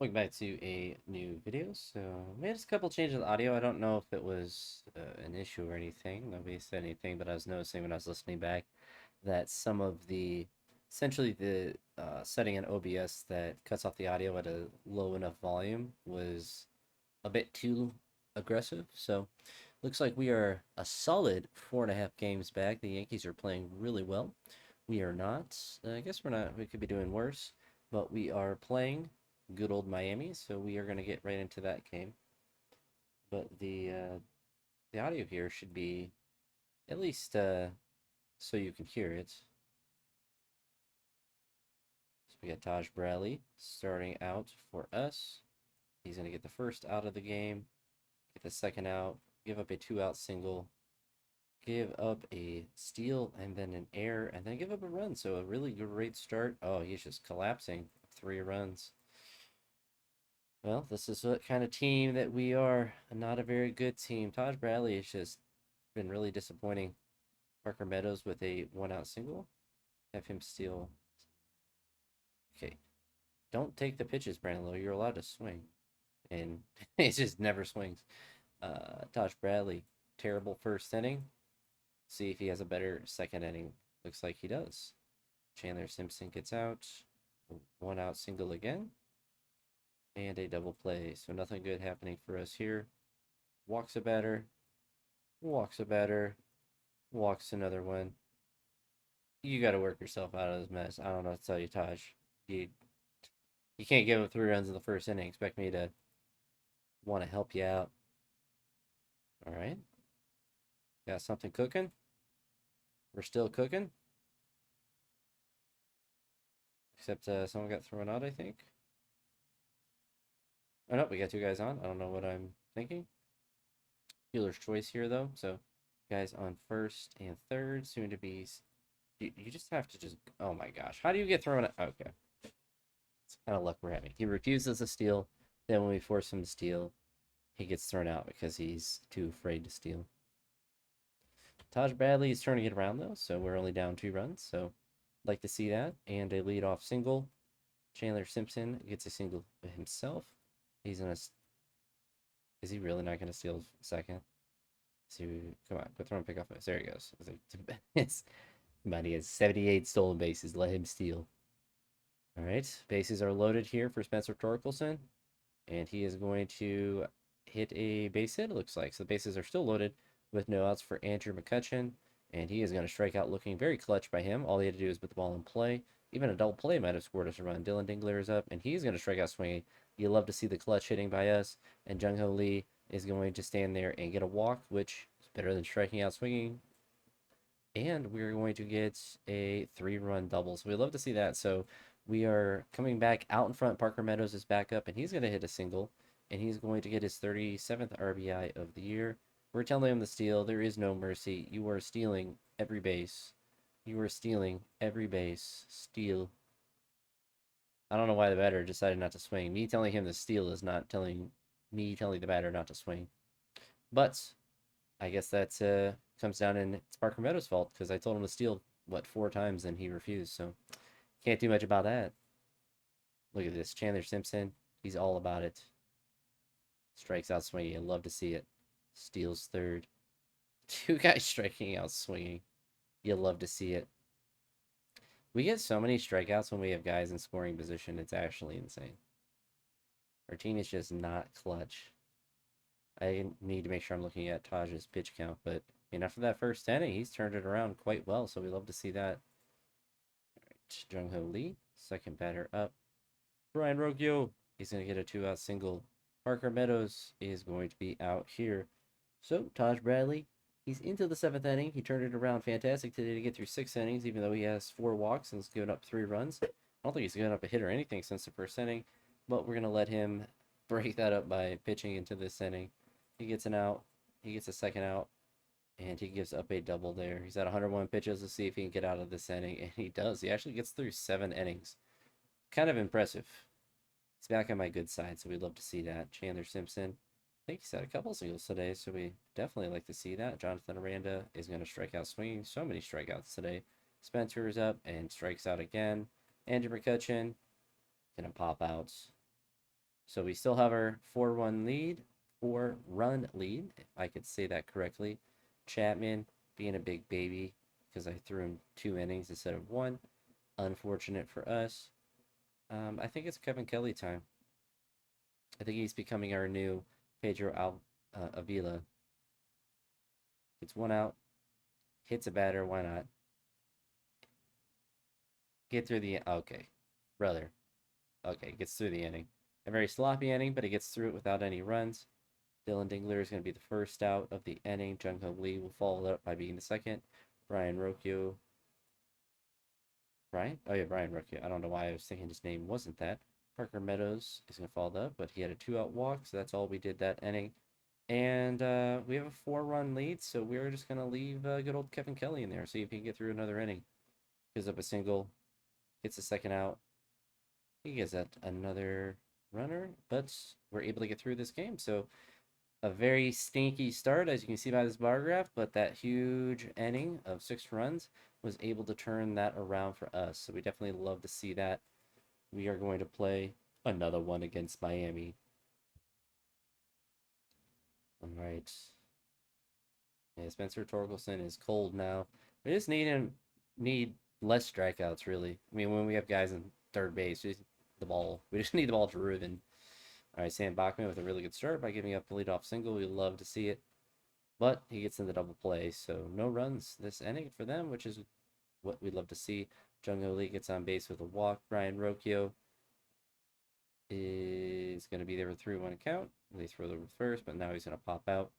Welcome back to a new video. So, made a couple changes in the audio. I don't know if it was an issue or anything. Nobody said anything, but I was noticing when I was listening back that some of essentially the setting in OBS that cuts off the audio at a low enough volume was a bit too aggressive. So, looks like we are a solid 4.5 games back. The Yankees are playing really well. We are not. I guess we're not. We could be doing worse, but we are playing good old Miami, so we are going to get right into that game. But the audio here should be at least so you can hear it. So we got Taj Bradley starting out for us. He's going to get the first out of the game, get the second out, give up a 2-out single, give up a steal and then an error, and then give up a run. So a really great start. Oh, he's just collapsing. 3 runs. Well, this is what kind of team that we are. Not a very good team. Taj Bradley has just been really disappointing. Parker Meadows with a 1-out single. Have him steal. Okay. Don't take the pitches, Brandon Lowe. You're allowed to swing. And it just never swings. Taj Bradley, terrible first inning. See if he has a better second inning. Looks like he does. Chandler Simpson gets out. 1-out single again. And a double play. So nothing good happening for us here. Walks a batter. Walks a batter. Walks another one. You got to work yourself out of this mess. I don't know what to tell you, Taj. You you can't give up 3 runs in the first inning. Expect me to want to help you out. All right. Got something cooking. We're still cooking. Except someone got thrown out, I think. Oh, no, we got 2 guys on. I don't know what I'm thinking. Fielder's choice here, though. So, guys on first and third, soon to be. You just have to just. Oh my gosh. How do you get thrown out? Okay. It's kind of luck we're having. He refuses to steal. Then, when we force him to steal, he gets thrown out because he's too afraid to steal. Taj Bradley is turning it around, though. So, we're only down 2 runs. So, like to see that. And a leadoff single. Chandler Simpson gets a single himself. He's gonna. Is he really not gonna steal second? So come on, quit throwing pickoff. There he goes. It's but he has 78 stolen bases. Let him steal. All right, bases are loaded here for Spencer Torkelson, and he is going to hit a base hit. It looks like so. The bases are still loaded with no outs for Andrew McCutchen, and he is going to strike out, looking very clutch by him. All he had to do is put the ball in play. Even a double play might have scored us a run. Dylan Dingler is up, and he's going to strike out swinging. You love to see the clutch hitting by us, and Jung Ho Lee is going to stand there and get a walk, which is better than striking out swinging. And we're going to get a 3-run double. So we love to see that. So we are coming back out in front. Parker Meadows is back up, and he's going to hit a single, and he's going to get his 37th RBI of the year. We're telling him to steal. There is no mercy. You are stealing every base. You are stealing every base. Steal. I don't know why the batter decided not to swing. Me telling him to steal is not telling me telling the batter not to swing. But I guess that comes down and it's Parker Meadows' fault because I told him to steal, what, 4 times and he refused. So can't do much about that. Look at this. Chandler Simpson. He's all about it. Strikes out swinging. I love to see it. Steals third. 2 guys striking out swinging. You love to see it. We get so many strikeouts when we have guys in scoring position. It's actually insane. Our team is just not clutch. I need to make sure I'm looking at Taj's pitch count, but after that first inning, he's turned it around quite well, so we love to see that. All right, Jung Ho Lee, second batter up. Brian Rogio, he's going to get a 2-out single. Parker Meadows is going to be out here. So, Taj Bradley, he's into the 7th inning. He turned it around fantastic today to get through 6 innings, even though he has 4 walks and has given up 3 runs. I don't think he's given up a hit or anything since the first inning, but we're going to let him break that up by pitching into this inning. He gets an out. He gets a second out. And he gives up a double there. He's at 101 pitches to see if he can get out of this inning. And he does. He actually gets through 7 innings. Kind of impressive. He's back on my good side, so we'd love to see that. Chandler Simpson. I think he's had a couple singles today, so we definitely like to see that. Jonathan Aranda is going to strike out swinging. So many strikeouts today. Spencer is up and strikes out again. Andrew McCutchen going to pop out. So we still have our 4-1 lead, 4-run lead, if I could say that correctly. Chapman being a big baby because I threw him 2 innings instead of 1. Unfortunate for us. I think it's Kevin Kelly time. I think he's becoming our new Avila. Gets 1 out, hits a batter. Why not? Get through the. Okay, brother. Okay, gets through the inning. A very sloppy inning, but he gets through it without any runs. Dylan Dingler is going to be the first out of the inning. Jung Ho Lee will follow it up by being the second. Brian Rocchio. Brian? Oh, yeah, Brian Rocchio. I don't know why I was thinking his name wasn't that. Parker Meadows is going to follow up, but he had a 2-out walk, so that's all we did that inning. And we have a 4-run lead, so we're just going to leave good old Kevin Kelly in there, see if he can get through another inning. Gives up a single, gets the second out. He gets that another runner, but we're able to get through this game. So a very stinky start, as you can see by this bar graph, but that huge inning of 6 runs was able to turn that around for us. So we definitely love to see that. We are going to play another one against Miami. All right. Yeah, Spencer Torkelson is cold now. We just need less strikeouts, really. I mean, when we have guys in third base, we just the ball. We just need the ball driven. All right, Sam Bachman with a really good start by giving up the leadoff single. We love to see it, but he gets in the double play, so no runs this inning for them, which is what we'd love to see. Jung Ho Lee gets on base with a walk. Brian Rocchio is going to be there with 3-1 count. They throw the first, but now he's going to pop out.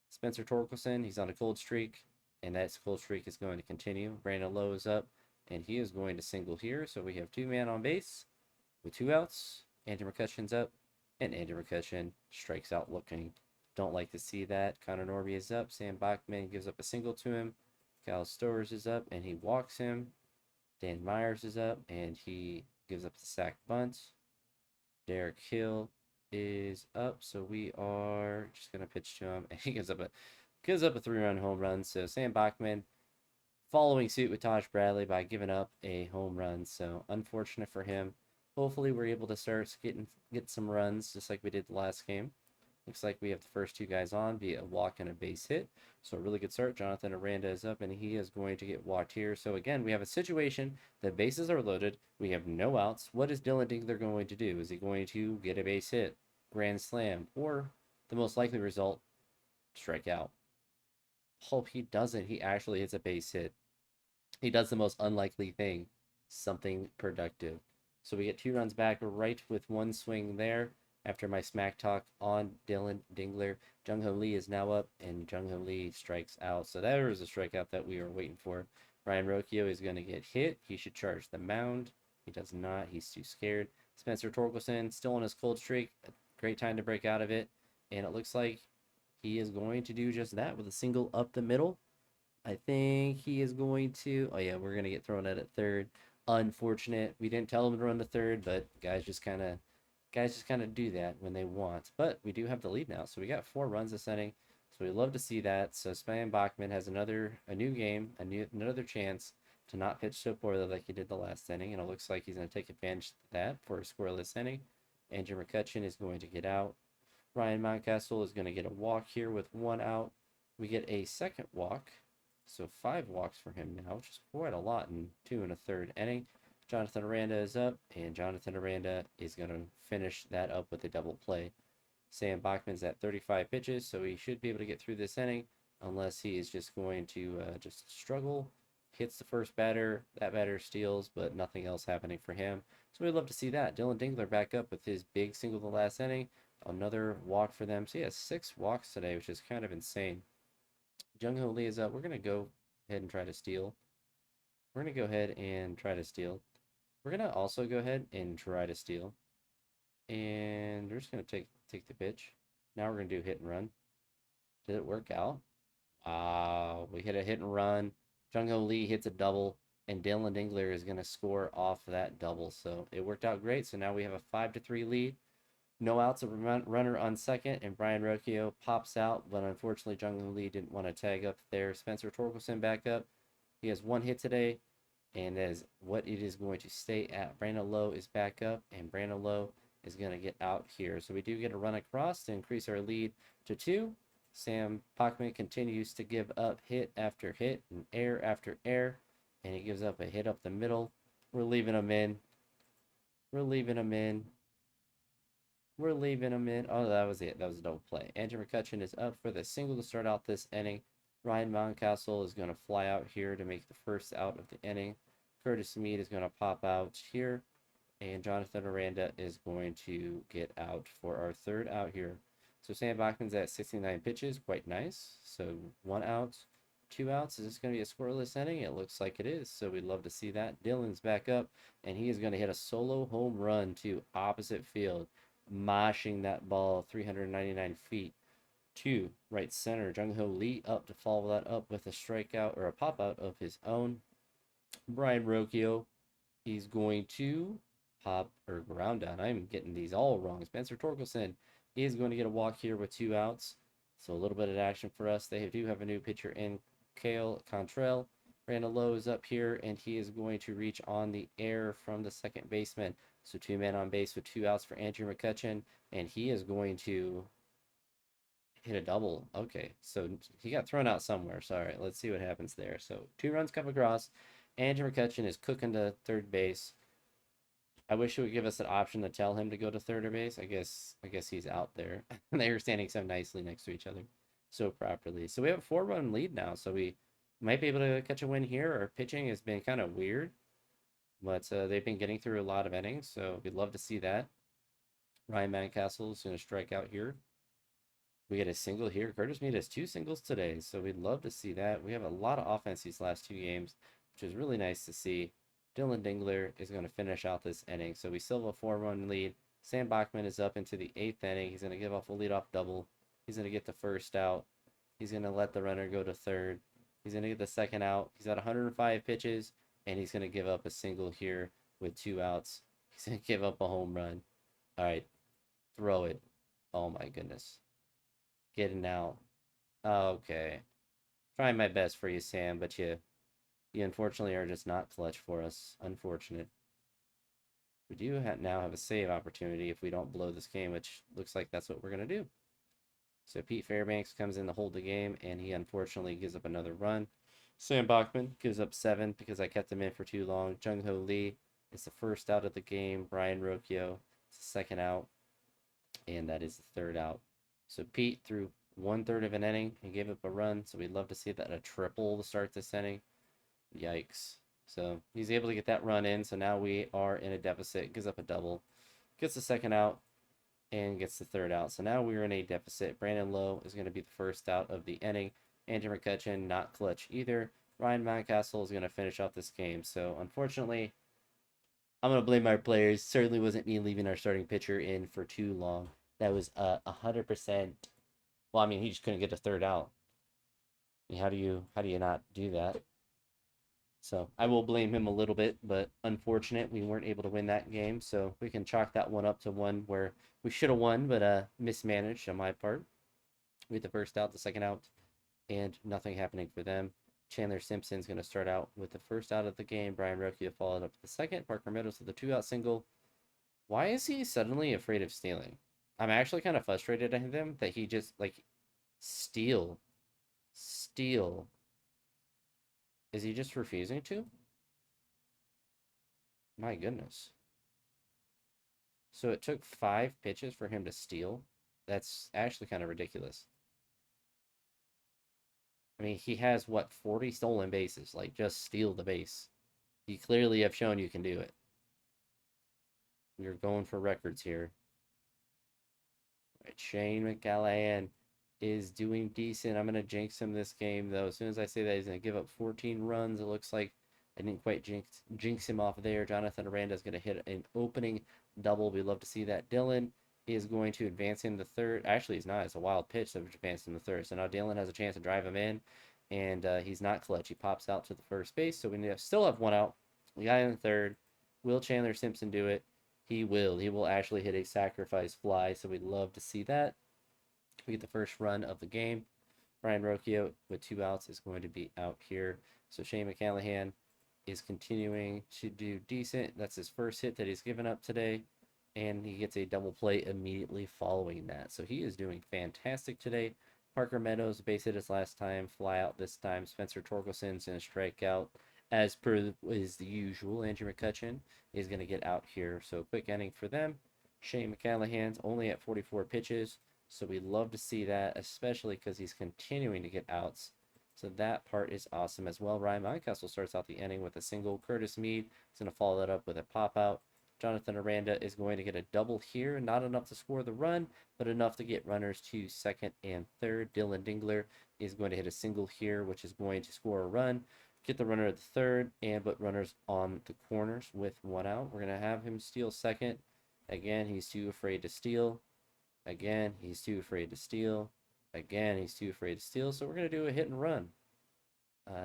Spencer Torkelson, he's on a cold streak, and that cold streak is going to continue. Brandon Lowe is up, and he is going to single here. So we have 2 men on base with 2 outs. Andrew McCutcheon's up, and Andrew McCutcheon strikes out looking. Don't like to see that. Connor Norby is up. Sam Bachman gives up a single to him. Kyle Stowers is up, and he walks him. Dan Myers is up, and he gives up the sack bunt. Derek Hill is up, so we are just gonna pitch to him, and he gives up a 3-run home run. So Sam Bachman following suit with Taj Bradley by giving up a home run. So unfortunate for him. Hopefully we're able to start get some runs just like we did the last game. Looks like we have the first 2 guys on via a walk and a base hit. So a really good start. Jonathan Aranda is up, and he is going to get walked here. So again, we have a situation. The bases are loaded. We have no outs. What is Dylan Dingler going to do? Is he going to get a base hit, grand slam, or the most likely result, strike out? Hope he doesn't. He actually hits a base hit. He does the most unlikely thing, something productive. So we get 2 runs back right with 1 swing there. After my smack talk on Dylan Dingler, Jung Ho Lee is now up, and Jung Ho Lee strikes out. So that was a strikeout that we were waiting for. Ryan Rocchio is going to get hit. He should charge the mound. He does not. He's too scared. Spencer Torkelson still on his cold streak. A great time to break out of it. And it looks like he is going to do just that with a single up the middle. I think he is going to. Oh, yeah, we're going to get thrown out at third. Unfortunate. We didn't tell him to run to third, but guys just kind of do that when they want. But we do have the lead now, so we got 4 runs this inning. So we love to see that. So Sam Bachman has a new game, another chance to not pitch so poorly like he did the last inning, and it looks like he's going to take advantage of that for a scoreless inning. Andrew McCutcheon is going to get out. Ryan Mountcastle is going to get a walk here with 1 out. We get a second walk, so 5 walks for him now, which is quite a lot in 2 1/3 inning. Jonathan Aranda is up, and Jonathan Aranda is going to finish that up with a double play. Sam Bachman's at 35 pitches, so he should be able to get through this inning, unless he is just going to just struggle. Hits the first batter, that batter steals, but nothing else happening for him. So we'd love to see that. Dylan Dingler back up with his big single the last inning. Another walk for them. So he has 6 walks today, which is kind of insane. Jung Ho Lee is up. We're going to go ahead and try to steal. We're going to go ahead and try to steal. We're going to also go ahead and try to steal. And we're just going to take the pitch. Now we're going to do hit and run. Did it work out? Wow. We hit a hit and run. Jung Ho Lee hits a double. And Dylan Dingler is going to score off that double. So it worked out great. So now we have a 5-3 lead. No outs, a runner on second, and Brian Rocchio pops out, but unfortunately Jung Ho Lee didn't want to tag up there. Spencer Torkelson back up. He has 1 hit today, and that is what it is going to stay at. Brandon Lowe is back up, and Brandon Lowe is going to get out here. So we do get a run across to increase our lead to 2. Sam Bachman continues to give up hit after hit and air after air, and he gives up a hit up the middle. We're leaving him in. We're leaving him in. We're leaving him in. Oh, that was it. That was a double play. Andrew McCutcheon is up for the single to start out this inning. Ryan Mountcastle is going to fly out here to make the first out of the inning. Curtis Mead is going to pop out here. And Jonathan Aranda is going to get out for our third out here. So Sam Bachman's at 69 pitches. Quite nice. So 1 out, 2 outs. Is this going to be a scoreless inning? It looks like it is. So we'd love to see that. Dylan's back up. And he is going to hit a solo home run to opposite field, moshing that ball 399 feet to right center. Jung Ho Lee up to follow that up with a strikeout or a pop out of his own. Brian Rocchio, he's going to pop or ground down. I'm getting these all wrong. Spencer Torkelson is going to get a walk here with 2 outs. So a little bit of action for us. They do have a new pitcher in Kale Contrell. Randall Lowe is up here, and he is going to reach on the air from the second baseman. So 2 men on base with 2 outs for Andrew McCutcheon, and he is going to hit a double. Okay, so he got thrown out somewhere. So, all right, let's see what happens there. So 2 runs come across. Andrew McCutcheon is cooking to third base. I wish it would give us an option to tell him to go to third base. I guess he's out there. They were standing so nicely next to each other so properly. So we have a 4-run lead now. So we might be able to catch a win here. Our pitching has been kind of weird, but they've been getting through a lot of innings. So we'd love to see that. Ryan Mountcastle is going to strike out here. We get a single here. Curtis Mead has 2 singles today. So we'd love to see that. We have a lot of offense these last 2 games, which is really nice to see. Dylan Dingler is going to finish out this inning. So we still have a 4-run lead. Sam Bachman is up into the 8th inning. He's going to give off a leadoff double. He's going to get the first out. He's going to let the runner go to third. He's going to get the second out. He's at 105 pitches, and he's going to give up a single here with 2 outs. He's going to give up a home run. All right, throw it. Oh, my goodness. Getting out. Okay. Trying my best for you, Sam, but you unfortunately are just not clutch for us. Unfortunate. We do now have a save opportunity if we don't blow this game, which looks like that's what we're going to do. So Pete Fairbanks comes in to hold the game, and he unfortunately gives up another run. Sam Bachman gives up 7 because I kept him in for too long. Jung Ho Lee is the first out of the game. Brian Rocchio is the second out, and that is the third out. So Pete threw 1/3 of an inning and gave up a run, so we'd love to see that a triple to start this inning. Yikes. So he's able to get that run in. So now we are in a deficit. Gives up a double. Gets the second out and gets the third out. So now we're in a deficit. Brandon Lowe is going to be the first out of the inning. Andrew McCutcheon not clutch either. Ryan Mountcastle is going to finish off this game. So unfortunately, I'm going to blame our players. Certainly wasn't me leaving our starting pitcher in for too long. That was 100%. Well, I mean, he just couldn't get the third out. I mean, how do you not do that? So I will blame him a little bit, but unfortunate we weren't able to win that game. So we can chalk that one up to one where we should have won, but mismanaged on my part. We had the first out, the second out, and nothing happening for them. Chandler Simpson's going to start out with the first out of the game. Brian Rocchio followed up with the second. Parker Meadows with the 2-out single. Why is he suddenly afraid of stealing? I'm actually kind of frustrated at him that he just, like, steal. Is he just refusing to? My goodness. So it took 5 pitches for him to steal? That's actually kind of ridiculous. I mean, he has, what, 40 stolen bases? Like, just steal the base. You clearly have shown you can do it. You're going for records here. All right, Shane McCallahan is doing decent. I'm going to jinx him this game, though. As soon as I say that, he's going to give up 14 runs. It looks like I didn't quite jinx him off there. Jonathan Aranda is going to hit an opening double. We love to see that. Dylan is going to advance in the third. Actually, he's not. It's a wild pitch that was advanced in the third. So now Dylan has a chance to drive him in, and he's not clutch. He pops out to the first base, so we still have 1 out. The guy in the third. Will Chandler Simpson do it? He will. He will actually hit a sacrifice fly, so we'd love to see that. We get the first run of the game. Brian Rocchio with 2 outs is going to be out here. So Shane McCallahan is continuing to do decent. That's his first hit that he's given up today. and he gets a double play immediately following that. So he is doing fantastic today. Parker Meadows base hit his last time, fly out this time. Spencer Torkelson's going to strike out as per is the usual. Andrew McCutcheon is going to get out here. So quick inning for them. Shane McCallahan's only at 44 pitches. So we love to see that, especially because he's continuing to get outs. So that part is awesome as well. Ryan Mountcastle starts out the inning with a single. Curtis Mead is going to follow that up with a pop out. Jonathan Aranda is going to get a double here. Not enough to score the run, but enough to get runners to second and third. Dylan Dingler is going to hit a single here, which is going to score a run, get the runner at the third, and put runners on the corners with one out. We're going to have him steal second. Again, he's too afraid to steal. Again, he's too afraid to steal. Again, he's too afraid to steal. So we're going to do a hit and run.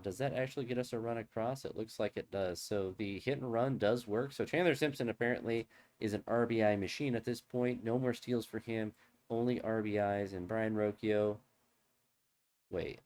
Does that actually get us a run across? It looks like it does. So the hit and run does work. So Chandler Simpson apparently is an RBI machine at this point. No more steals for him. Only RBIs. And Brian Rocchio. Wait.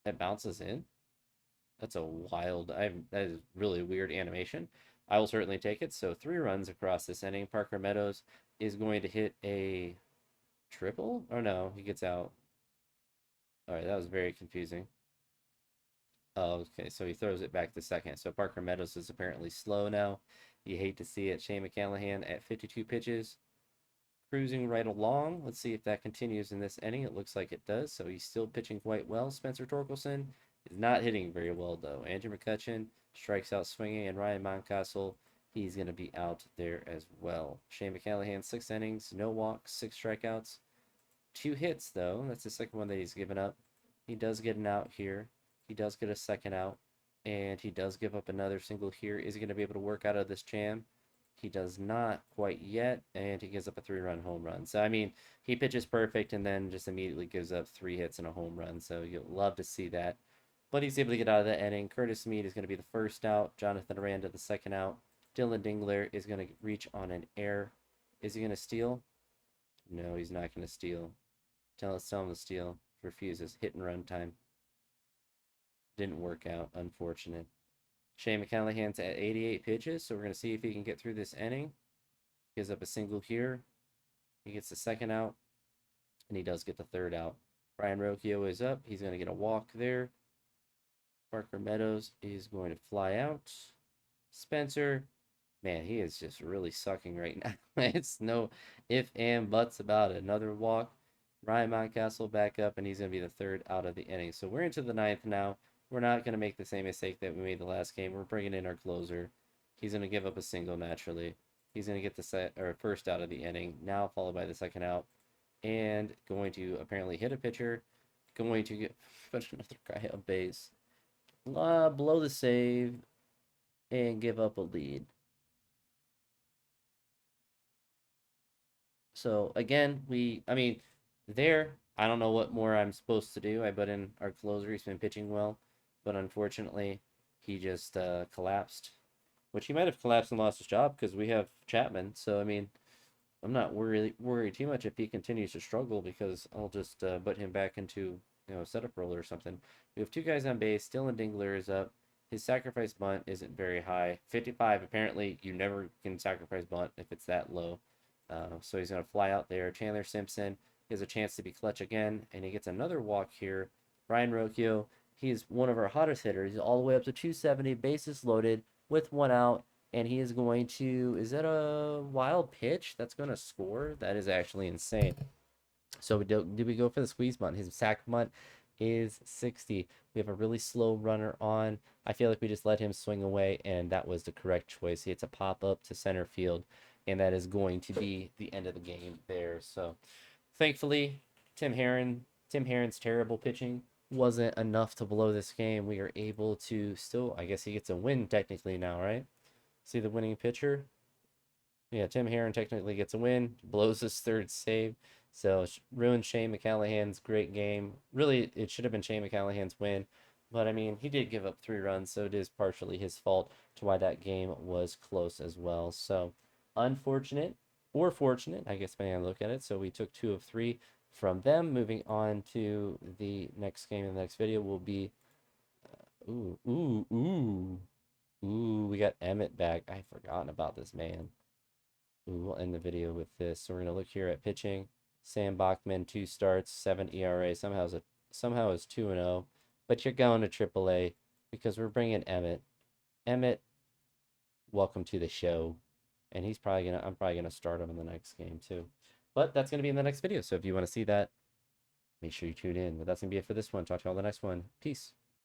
That bounces in? That's a wild. That is really weird animation. I will certainly take it. So 3 runs across this inning. Parker Meadows is going to hit a triple? Oh no, he gets out. All right, that was very confusing. Oh, okay, so he throws it back to second. So Parker Meadows is apparently slow now. You hate to see it. Shane McCallahan at 52 pitches, cruising right along. Let's see if that continues in this inning. It looks like it does. So he's still pitching quite well. Spencer Torkelson is not hitting very well, though. Andrew McCutcheon strikes out swinging, and Ryan Mountcastle, he's going to be out there as well. Shane McCallahan, 6 innings, no walks, 6 strikeouts. 2 hits, though. That's the second one that he's given up. He does get an out here. He does get a second out. And he does give up another single here. Is he going to be able to work out of this jam? He does not quite yet. And he gives up a 3-run home run. So, I mean, he pitches perfect and then just immediately gives up 3 hits and a home run. So, you'll love to see that. But he's able to get out of that inning. Curtis Mead is going to be the first out. Jonathan Aranda, the second out. Dylan Dingler is going to reach on an error. Is he going to steal? No, he's not going to steal. Tell him to steal. Refuses. Hit and run time. Didn't work out. Unfortunate. Shane McCallahan's at 88 pitches, so we're going to see if he can get through this inning. Gives up a single here. He gets the second out, and he does get the third out. Brian Rocchio is up. He's going to get a walk there. Parker Meadows is going to fly out. Spencer, man, he is just really sucking right now. It's no if and buts about it. Another walk. Ryan Mountcastle back up, and he's going to be the third out of the inning. So we're into the 9th now. We're not going to make the same mistake that we made the last game. We're bringing in our closer. He's going to give up a single naturally. He's going to get the first out of the inning, now followed by the second out, and going to apparently hit a pitcher. Going to put another guy on base. Blow the save, and give up a lead. So again, I don't know what more I'm supposed to do. I put in our closer. He's been pitching well, but unfortunately, he just collapsed. Which he might have collapsed and lost his job because we have Chapman. So I mean, I'm not worried too much if he continues to struggle because I'll just put him back into a setup role or something. We have 2 guys on base. Dylan Dingler is up. His sacrifice bunt isn't very high. 55. Apparently, you never can sacrifice bunt if it's that low. So he's going to fly out there. Chandler Simpson has a chance to be clutch again, and he gets another walk here. Brian Rocchio, he's one of our hottest hitters. He's all the way up to 270, bases loaded with 1 out, and he is going to, is that a wild pitch that's going to score? That is actually insane. So did we go for the squeeze bunt? His sack bunt is 60. We have a really slow runner on. I feel like we just let him swing away, and that was the correct choice. He hits a pop up to center field, and that is going to be the end of the game there. So thankfully, Tim Herron's terrible pitching wasn't enough to blow this game. We are able to still, I guess he gets a win technically now, right? See the winning pitcher? Yeah, Tim Herron technically gets a win, blows his 3rd save. So ruined Shane McCallahan's great game. Really, it should have been Shane McCallahan's win. But I mean, he did give up 3 runs, so it is partially his fault to why that game was close as well. So unfortunate or fortunate, I guess, depending on look at it. So we took 2 of 3 from them. Moving on to the next game in the next video will be ooh. Ooh, we got Emmett back. I forgotten about this man. Ooh, we'll end the video with this. So we're gonna look here at pitching. Sam Bachman, 2 starts, 7 ERA. Somehow is 2-0. But you're going to AAA because we're bringing Emmett. Emmett, welcome to the show. And I'm probably gonna start him in the next game too. But that's gonna be in the next video. So if you want to see that, make sure you tune in. But that's gonna be it for this one. Talk to you all in the next one. Peace.